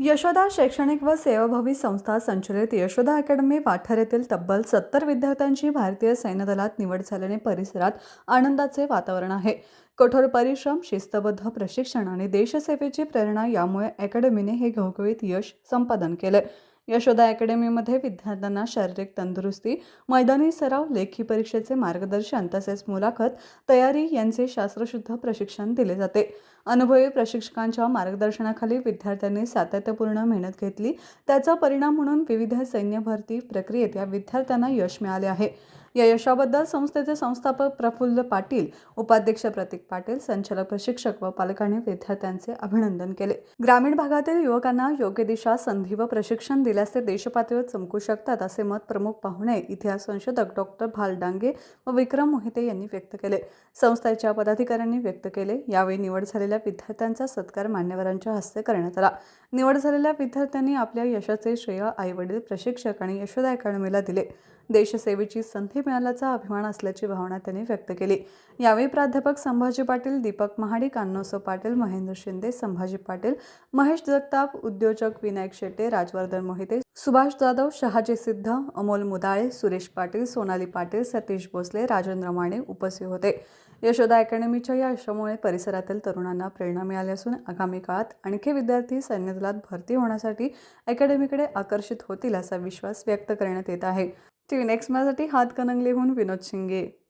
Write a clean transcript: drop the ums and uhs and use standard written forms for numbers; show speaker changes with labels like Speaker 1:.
Speaker 1: यशोदा शैक्षणिक व सेवाभावी संस्था संचलित यशोदा अकॅडमी वाठार येथील तब्बल 70 विद्यार्थ्यांची भारतीय सैन्य दलात निवड झाल्याने परिसरात आनंदाचे वातावरण आहे. कठोर परिश्रम, शिस्तबद्ध प्रशिक्षण आणि देशसेवेची प्रेरणा यामुळे अकॅडमीने हे घवघवीत यश संपादन केले. यशोदा अकॅडमीमध्ये विद्यार्थ्यांना शारीरिक तंदुरुस्ती, मैदानी सराव, लेखी परीक्षेचे मार्गदर्शन तसेच मुलाखत तयारी यांचे शास्त्रशुद्ध प्रशिक्षण दिले जाते. अनुभवी प्रशिक्षकांच्या मार्गदर्शनाखाली विद्यार्थ्यांनी सातत्यपूर्ण मेहनत घेतली. त्याचा परिणाम म्हणून विविध सैन्य भरती प्रक्रियेत या विद्यार्थ्यांना यश मिळाले आहे. या यशाबद्दल संस्थेचे संस्थापक प्रफुल्ल पाटील, उपाध्यक्ष प्रतीक पाटील, संचालक, प्रशिक्षक व पालकांनी विद्यार्थ्यांचे अभिनंदन केले. ग्रामीण भागातील युवकांना योग्य दिशा, संधी व प्रशिक्षण दिल्यास ते देशपातळीवर चमकू शकतात असे मत प्रमुख पाहुणे, इतिहास संशोधक डॉक्टर भाल डांगे व विक्रम मोहिते यांनी व्यक्त केले. संस्थेच्या पदाधिकाऱ्यांनी व्यक्त केले. यावेळी निवड झालेल्या विद्यार्थ्यांचा सत्कार मान्यवरांच्या हस्ते करण्यात आला. निवड झालेल्या विद्यार्थ्यांनी आपल्या यशाचे श्रेय आई-वडील, प्रशिक्षक आणि यशोदा अकॅडमीला दिले. देशसेवेची संधी मिळाल्याचा अभिमान असल्याची भावना त्यांनी व्यक्त केली. यावेळी प्राध्यापक संभाजी पाटील, दीपक महाडिक, अण्णासाहेब पाटील, महेंद्र शिंदे, संभाजी पाटील, महेश जगताप, उद्योजक विनायक शेट्टे, राजवर्धन मोहिते, सुभाष जाधव, शहाजी सिद्ध, अमोल मुदाळे, सुरेश पाटील, सोनाली पाटील, सतीश भोसले, राजेंद्र माने उपस्थित होते. यशोदा अकॅडमीच्या या यशामुळे परिसरातील तरुणांना प्रेरणा मिळाली असून आगामी काळात आणखी विद्यार्थी सैन्य दलात भरती होण्यासाठी अकॅडमीकडे आकर्षित होतील असा विश्वास व्यक्त करण्यात येत आहे. टीव्ही नेक्स्ट माझ्यासाठी हातकणंगलेहून विनोद शिंगे.